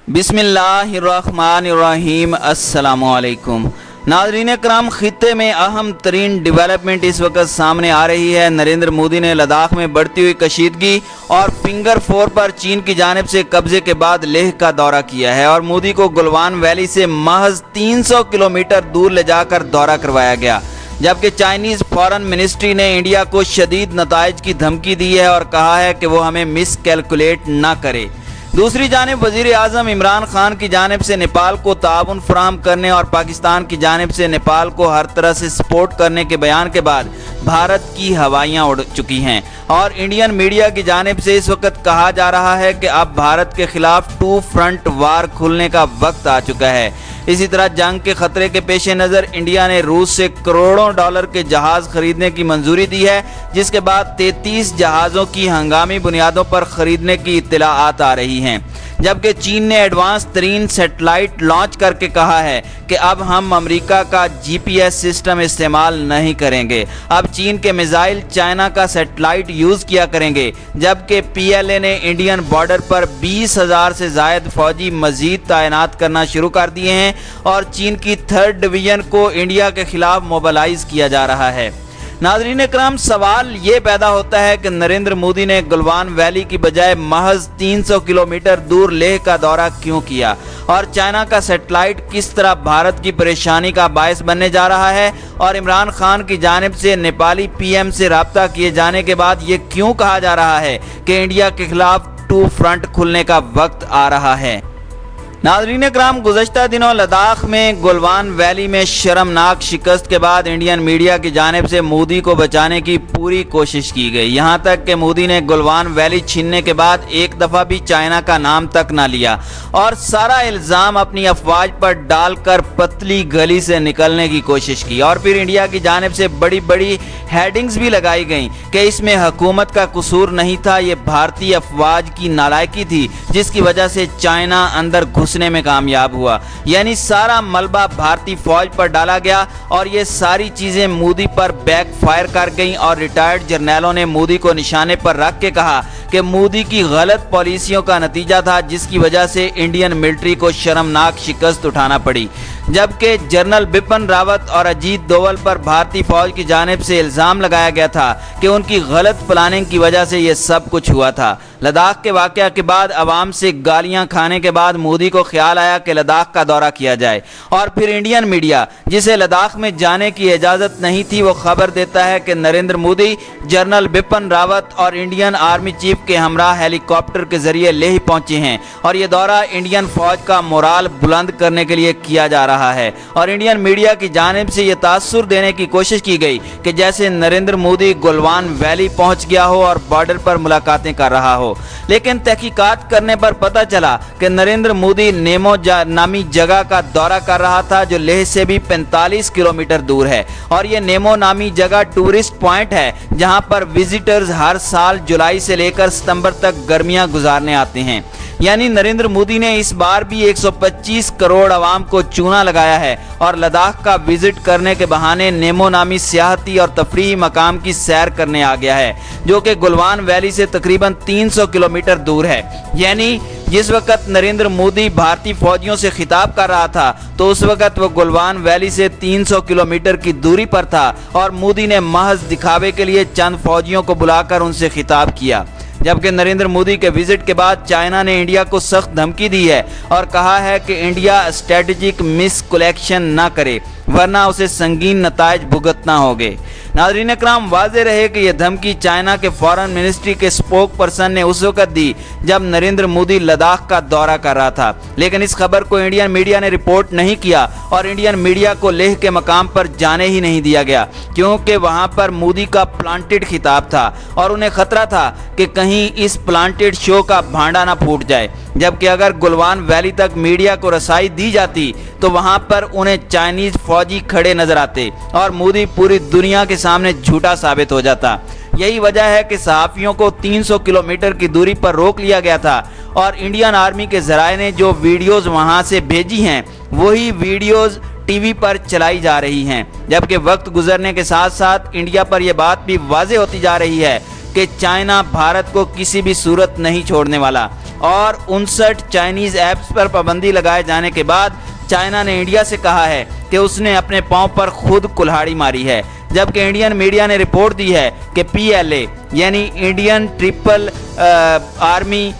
बिस्मिल्लाहिर्रहमानिर्रहीम। अस्सलामुअलैकुम नाज़रीन कराम, खित्ते में अहम तरीन डेवलपमेंट इस वक्त सामने आ रही है। नरेंद्र मोदी ने लद्दाख में बढ़ती हुई कशीदगी और फिंगर 4 पर चीन की जानिब से कब्जे के बाद लेह का दौरा किया है और मोदी को गलवान वैली से महज 300 किलोमीटर दूर ले जाकर दौरा करवाया गया। जबकि चाइनीज़ फॉरेन मिनिस्ट्री ने इंडिया को शदीद नताइज की धमकी दी है और कहा है कि वो हमें मिस कैलकुलेट ना करे। दूसरी जानिब वज़ीर आज़म इमरान खान की जानिब से नेपाल को ताउन फराहम करने और पाकिस्तान की जानिब से नेपाल को हर तरह से सपोर्ट करने के बयान के बाद भारत की हवाइयाँ उड़ चुकी हैं और इंडियन मीडिया की जानिब से इस वक्त कहा जा रहा है कि अब भारत के खिलाफ 2 फ्रंट वार खुलने का वक्त आ चुका है। इसी तरह जंग के खतरे के पेश नज़र इंडिया ने रूस से करोड़ों डॉलर के जहाज़ खरीदने की मंजूरी दी है, जिसके बाद 33 जहाज़ों की हंगामी बुनियादों पर खरीदने की इत्तलाआत आ रही हैं। जबकि चीन ने एडवांस तरीन सैटेलाइट लॉन्च करके कहा है कि अब हम अमेरिका का GPS सिस्टम इस्तेमाल नहीं करेंगे, अब चीन के मिसाइल चाइना का सैटेलाइट यूज़ किया करेंगे। जबकि PLA ने इंडियन बॉर्डर पर 20,000 से ज़ायद फौजी मजीद तैनात करना शुरू कर दिए हैं और चीन की 3rd डिवीज़न को इंडिया के खिलाफ मोबिलाइज किया जा रहा है। नाज़रीन कराम, सवाल ये पैदा होता है कि नरेंद्र मोदी ने गलवान वैली की बजाय महज 300 किलोमीटर दूर लेह का दौरा क्यों किया और चाइना का सैटेलाइट किस तरह भारत की परेशानी का बायस बनने जा रहा है और इमरान खान की जानिब से नेपाली PM से रब्ता किए जाने के बाद ये क्यों कहा जा रहा है कि इंडिया के खिलाफ 2 फ्रंट खुलने का वक्त आ रहा है। नाज़रीन कराम, गुज़श्ता दिनों लद्दाख में गलवान वैली में शर्मनाक शिकस्त के बाद इंडियन मीडिया की जानिब से मोदी को बचाने की पूरी कोशिश की गई। यहाँ तक कि मोदी ने गलवान वैली छीनने के बाद एक दफ़ा भी चाइना का नाम तक ना लिया और सारा इल्ज़ाम अपनी अफवाज पर डालकर पतली गली से निकलने की कोशिश की और फिर इंडिया की जानिब से बड़ी बड़ी हेडिंग्स भी लगाई गई कि इसमें हुकूमत का कसूर नहीं था, ये भारतीय अफवाज की नालायकी थी जिसकी वजह से चाइना अंदर घुसने में कामयाब हुआ। यानी सारा मलबा भारतीय फौज पर डाला गया और ये सारी चीजें मोदी पर बैक फायर कर गईं और रिटायर्ड जर्नैलों ने मोदी को निशाने पर रख के कहा कि मोदी की गलत पॉलिसियों का नतीजा था जिसकी वजह से इंडियन मिलिट्री को शर्मनाक शिकस्त उठाना पड़ी। जबकि जनरल बिपिन रावत और अजीत डोवाल पर भारतीय फौज की जानिब से इल्ज़ाम लगाया गया था कि उनकी गलत प्लानिंग की वजह से ये सब कुछ हुआ था। लद्दाख के वाक़या के बाद आवाम से गालियां खाने के बाद मोदी को ख्याल आया कि लद्दाख का दौरा किया जाए और फिर इंडियन मीडिया, जिसे लद्दाख में जाने की इजाज़त नहीं थी, वो खबर देता है कि नरेंद्र मोदी जनरल बिपिन रावत और इंडियन आर्मी चीफ के हमरा हेलीकॉप्टर के जरिए लेह पहुंचे हैं और ये दौरा इंडियन फौज का मोराल बुलंद करने के लिए किया जा रहा है। और इंडियन मीडिया की जानिब से ये तासुर देने की कोशिश की गई कि जैसे नरेंद्र मोदी गलवान वैली पहुंच गया हो और बॉर्डर पर मुलाकातें कर रहा हो, लेकिन तहकीकात करने पर पता चला कि नरेंद्र मोदी नेमो नामी जगह का दौरा कर रहा था जो लेह से भी 45 किलोमीटर दूर है और ये नेमो नामी जगह टूरिस्ट पॉइंट है जहां पर विजिटर्स हर साल जुलाई से लेकर सितंबर तक गर्मियां गुजारने आते हैं। यानी नरेंद्र मोदी ने इस बार भी 125 करोड़ आवाम को चूना लगाया है और लद्दाख का विजिट करने के बहाने नेमो नामी सियाहती और तफरीही मकाम की सैर करने आ गया है जो कि गलवान वैली से तकरीबन 300 किलोमीटर दूर है। यानी जिस वक्त नरेंद्र मोदी भारतीय फौजियों से खिताब कर रहा था तो उस वक्त वो गलवान वैली से 300 किलोमीटर की दूरी पर था और मोदी ने महज दिखावे के लिए चंद फौजियों को बुलाकर उनसे खिताब किया। जबकि नरेंद्र मोदी के विजिट के बाद चाइना ने इंडिया को सख्त धमकी दी है और कहा है कि इंडिया स्ट्रेटेजिक मिस कलेक्शन ना करे वरना उसे संगीन नताइज भुगतना होंगे। नाज़रीन कराम, वाज़ेह रहे कि यह धमकी चाइना के फॉरेन मिनिस्ट्री के स्पोक पर्सन ने उस वक्त दी जब नरेंद्र मोदी लद्दाख का दौरा कर रहा था, लेकिन इस खबर को इंडियन मीडिया ने रिपोर्ट नहीं किया और इंडियन मीडिया को लेह के मकाम पर जाने ही नहीं दिया गया क्योंकि वहां पर मोदी का प्लांटेड खिताब था और उन्हें खतरा था कि कहीं इस प्लांटेड शो का भांडा ना फूट जाए। जबकि अगर गलवान वैली तक मीडिया को रसाई दी जाती तो वहां पर उन्हें चाइनीज फौजी खड़े नजर आते और मोदी पूरी दुनिया के सामने झूठा साबित हो जाता। यही वजह है कि सहाफियों को 300 किलोमीटर की दूरी पर रोक लिया गया था और इंडियन आर्मी के जराये ने जो वीडियोज वहां से भेजी हैं वही वीडियोज टीवी पर चलाई जा रही हैं। जबकि वक्त गुजरने के साथ साथ इंडिया पर यह बात भी वाज़ेह होती जा रही है कि चाइना भारत को किसी भी सूरत नहीं छोड़ने वाला اور 59 چائنیز ایپس پر پابندی لگائے جانے کے بعد چائنا نے انڈیا سے کہا ہے کہ اس نے اپنے پاؤں پر خود کلہاڑی ماری ہے، جبکہ انڈین میڈیا نے رپورٹ دی ہے کہ PLA یعنی انڈین ٹرپل آرمی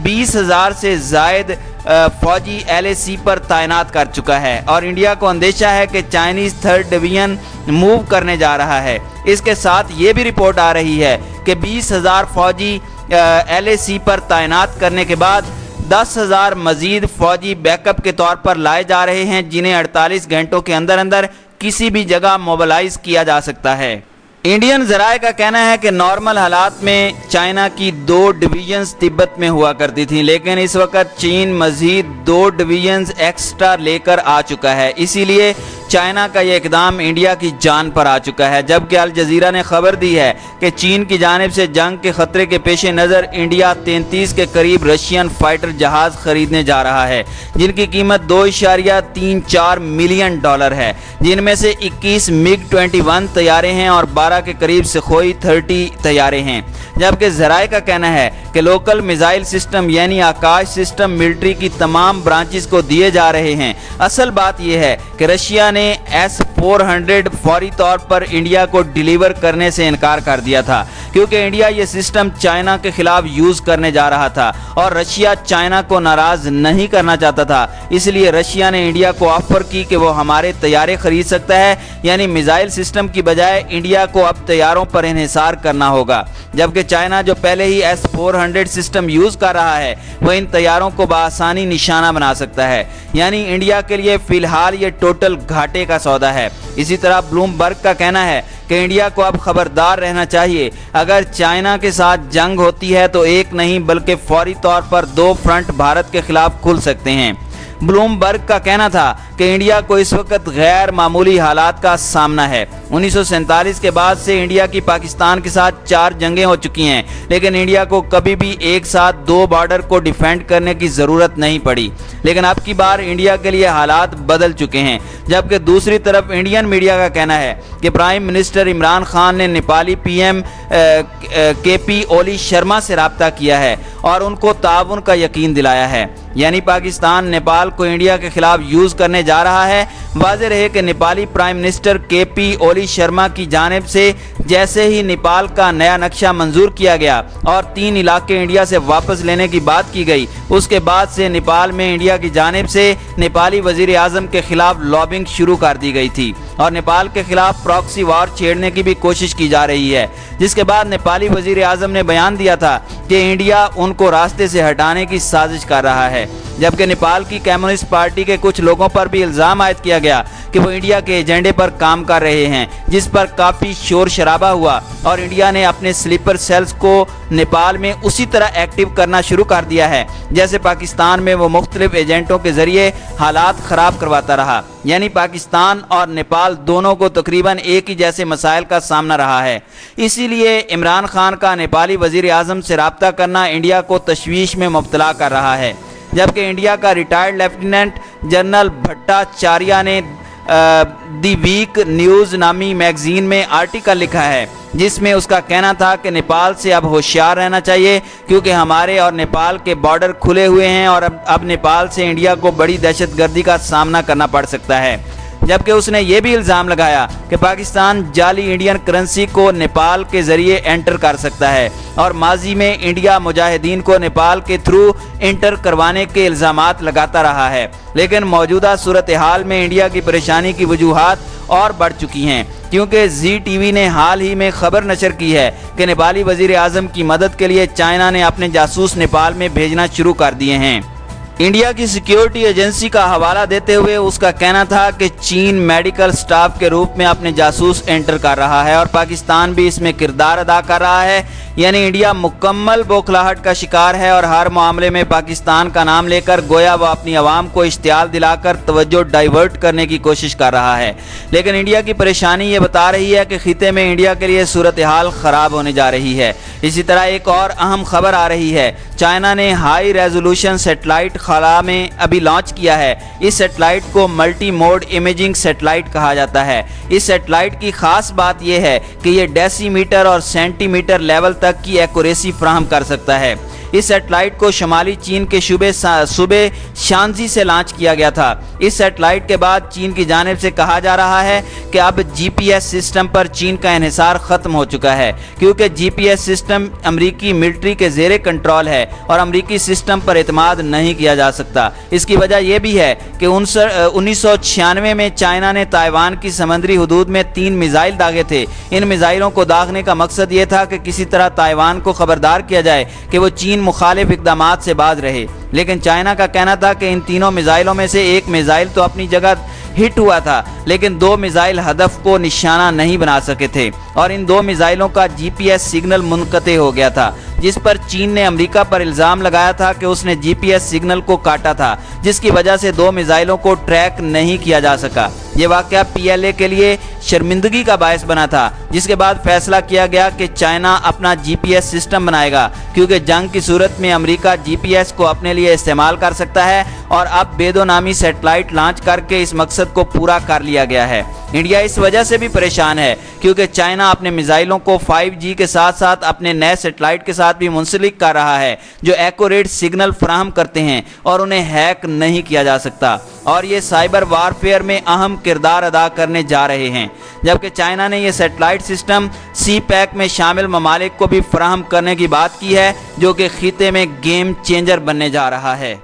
20,000 سے زائد فوجی LAC پر تعینات کر چکا ہے اور انڈیا کو اندیشہ ہے کہ چائنیز 3rd ڈویژن موو کرنے جا رہا ہے۔ اس کے ساتھ یہ بھی رپورٹ آ رہی ہے کہ 20,000 فوجی LAC پر تعینات کرنے کے بعد 10,000 مزید فوجی بیک اپ کے طور پر لائے جا رہے ہیں، جنہیں 48 گھنٹوں کے اندر کسی بھی جگہ موبلائز کیا جا سکتا ہے۔ انڈین ذرائع کا کہنا ہے کہ نارمل حالات میں چائنا کی 2 ڈویژنز تبت میں ہوا کرتی تھیں، لیکن اس وقت چین مزید 2 ڈویژنز ایکسٹرا لے کر آ چکا ہے، اسی لیے چائنا کا یہ اقدام انڈیا کی جان پر آ چکا ہے۔ جبکہ الجزیرہ نے خبر دی ہے کہ چین کی جانب سے جنگ کے خطرے کے پیش نظر انڈیا 33 کے قریب رشین فائٹر جہاز خریدنے جا رہا ہے، جن کی قیمت $2.34 ملین ہے، جن میں سے 21 MiG-21 طیارے ہیں اور 12 کے قریب سخوئی 30 طیارے ہیں۔ جبکہ ذرائع کا کہنا ہے کہ لوکل میزائل سسٹم یعنی آکاش سسٹم ملٹری کی تمام برانچز کو دیے جا رہے ہیں۔ اصل بات یہ ہے کہ رشیا نے S-400 فوری طور پر انڈیا کو ڈیلیور کرنے سے انکار کر دیا تھا، کیونکہ انڈیا یہ سسٹم چائنا کے خلاف یوز کرنے جا رہا تھا اور رشیا چائنا کو ناراض نہیں کرنا چاہتا تھا۔ اس لیے رشیا نے انڈیا کو آفر کی کہ وہ ہمارے طیارے خرید سکتا ہے، یعنی میزائل سسٹم کی بجائے انڈیا کو اب طیاروں پر انحصار کرنا ہوگا۔ جبکہ چائنا جو پہلے ہی S-400 سسٹم یوز کر رہا ہے، وہ ان طیاروں کو بآسانی نشانہ بنا سکتا ہے، یعنی انڈیا کے لیے فی الحال یہ ٹوٹل گھاٹے کا سودا ہے۔ اسی طرح بلومبرگ کا کہنا ہے کہ انڈیا کو اب خبردار رہنا چاہیے، اگر چائنا کے ساتھ جنگ ہوتی ہے تو ایک نہیں بلکہ فوری طور پر 2 فرنٹ بھارت کے خلاف کھل سکتے ہیں۔ بلومبرگ کا کہنا تھا کہ انڈیا کو اس وقت غیر معمولی حالات کا سامنا ہے۔ 1947 کے بعد سے انڈیا کی پاکستان کے ساتھ 4 جنگیں ہو چکی ہیں، لیکن انڈیا کو کبھی بھی ایک ساتھ 2 بارڈر کو ڈیفینڈ کرنے کی ضرورت نہیں پڑی، لیکن اب کی بار انڈیا کے لیے حالات بدل چکے ہیں۔ جبکہ دوسری طرف انڈین میڈیا کا کہنا ہے کہ پرائم منسٹر عمران خان نے نیپالی PM KP اولی شرما سے رابطہ کیا ہے اور ان کو تعاون کا یقین دلایا ہے، یعنی پاکستان نیپال کو انڈیا کے خلاف یوز کرنے جا رہا ہے۔ واضح رہے کہ نیپالی پرائم منسٹر KP اولی شرما کی جانب سے جیسے ہی نیپال کا نیا نقشہ منظور کیا گیا اور 3 علاقے انڈیا سے واپس لینے کی بات کی گئی، اس کے بعد سے نیپال میں انڈیا کی جانب سے نیپالی وزیر اعظم کے خلاف لابنگ شروع کر دی گئی تھی اور نیپال کے خلاف پراکسی وار چھیڑنے کی بھی کوشش کی جا رہی ہے، جس کے بعد نیپالی وزیر اعظم نے بیان دیا تھا کہ انڈیا ان کو راستے سے ہٹانے کی سازش کر رہا ہے۔ جبکہ نیپال کی کمیونسٹ پارٹی کے کچھ لوگوں پر بھی الزام عائد کیا گیا کہ وہ انڈیا کے ایجنڈے پر کام کر رہے ہیں، جس پر کافی شور شرابہ ہوا اور انڈیا نے اپنے سلیپر سیلز کو نیپال میں اسی طرح ایکٹیو کرنا شروع کر دیا ہے جیسے پاکستان میں وہ مختلف ایجنٹوں کے ذریعے حالات خراب کرواتا رہا، یعنی پاکستان اور نیپال دونوں کو تقریباً ایک ہی جیسے مسائل کا سامنا رہا ہے۔ اسی لیے عمران خان کا نیپالی وزیر اعظم سے رابطہ کرنا انڈیا کو تشویش میں مبتلا کر رہا ہے۔ جبکہ انڈیا کا ریٹائرڈ لیفٹیننٹ جنرل بھٹاچاریہ نے دی ویک نیوز نامی میگزین میں آرٹیکل لکھا ہے، جس میں اس کا کہنا تھا کہ نیپال سے اب ہوشیار رہنا چاہیے، کیونکہ ہمارے اور نیپال کے بارڈر کھلے ہوئے ہیں اور اب نیپال سے انڈیا کو بڑی دہشت گردی کا سامنا کرنا پڑ سکتا ہے۔ جبکہ اس نے یہ بھی الزام لگایا کہ پاکستان جعلی انڈین کرنسی کو نیپال کے ذریعے انٹر کر سکتا ہے اور ماضی میں انڈیا مجاہدین کو نیپال کے تھرو انٹر کروانے کے الزامات لگاتا رہا ہے، لیکن موجودہ صورتحال میں انڈیا کی پریشانی کی وجوہات اور بڑھ چکی ہیں، کیونکہ زی ٹی وی نے حال ہی میں خبر نشر کی ہے کہ نیپالی وزیر اعظم کی مدد کے لیے چائنا نے اپنے جاسوس نیپال میں بھیجنا شروع کر دیے ہیں۔ انڈیا کی سیکیورٹی ایجنسی کا حوالہ دیتے ہوئے اس کا کہنا تھا کہ چین میڈیکل سٹاف کے روپ میں اپنے جاسوس انٹر کر رہا ہے اور پاکستان بھی اس میں کردار ادا کر رہا ہے، یعنی انڈیا مکمل بوکھلاہٹ کا شکار ہے اور ہر معاملے میں پاکستان کا نام لے کر گویا وہ اپنی عوام کو اشتعال دلا کر توجہ ڈائیورٹ کرنے کی کوشش کر رہا ہے۔ لیکن انڈیا کی پریشانی یہ بتا رہی ہے کہ خطے میں انڈیا کے لیے صورتحال خراب ہونے جا رہی ہے۔ اسی طرح ایک اور اہم خبر آ رہی ہے، چائنا نے ہائی ریزولوشن سیٹلائٹ خلا میں ابھی لانچ کیا ہے۔ اس سیٹلائٹ کو ملٹی موڈ امیجنگ سیٹلائٹ کہا جاتا ہے۔ اس سیٹلائٹ کی خاص بات یہ ہے کہ یہ ڈیسی میٹر اور سینٹی میٹر لیول تک کی ایکوریسی فراہم کر سکتا ہے۔ इस सैटेलाइट को शुमाली चीन के सूबे शांजी से लॉन्च किया गया था। इस सैटेलाइट के बाद चीन की जानिब से कहा जा रहा है कि अब जीपीएस सिस्टम पर चीन का इन्हिसार खत्म हो चुका है, क्योंकि जीपीएस सिस्टम अमरीकी मिलिट्री के ज़ेरे कंट्रोल है और अमरीकी सिस्टम पर एतमाद नहीं किया जा सकता। इसकी वजह यह भी है कि 1996 में चाइना ने ताइवान की समंदरी हदूद में 3 मिसाइल दागे थे। इन मिसाइलों को दागने का मकसद ये था कि किसी तरह ताइवान को खबरदार किया जाए कि वो चीन मुखालिफ इक़दामात से बाज रहे, लेकिन चाइना का कहना था कि इन तीनों मिसाइलों में से एक मिसाइल तो अपनी जगह हिट हुआ था, लेकिन 2 मिसाइल हदफ को निशाना नहीं बना सके थे और इन 2 मिसाइलों का जीपीएस सिग्नल मुनक़ते हो गया था, जिस पर चीन ने अमेरिका पर इल्ज़ाम लगाया था कि उसने जीपीएस सिग्नल को काटा था, जिसकी वजह से 2 मिसाइलों को ट्रैक नहीं किया जा सका। ये वाक़या पीएलए के लिए शर्मिंदगी का बायस बना था, जिसके बाद फैसला किया गया कि चाइना अपना जीपीएस सिस्टम बनाएगा, क्योंकि जंग की सूरत में अमेरिका जीपीएस को अपने लिए इस्तेमाल कर सकता है और अब बेदो नामी सैटेलाइट लॉन्च करके इस मकसद को पूरा कर लिया गया है। इंडिया इस वजह से भी परेशान है क्योंकि चाइना अपने मिसाइलों को 5G के साथ साथ अपने नए सैटेलाइट के साथ भी मुंसलिक कर रहा है, जो एक्यूरेट सिग्नल फराहम करते हैं और उन्हें हैक नहीं किया जा सकता, और ये साइबर वारफेयर में अहम किरदार अदा करने जा रहे हैं। जबकि चाइना ने यह सैटेलाइट सिस्टम CPEC में शामिल ममालिक को भी फराहम करने की बात की है, जो कि खिते में गेम चेंजर बनने जा रहा है।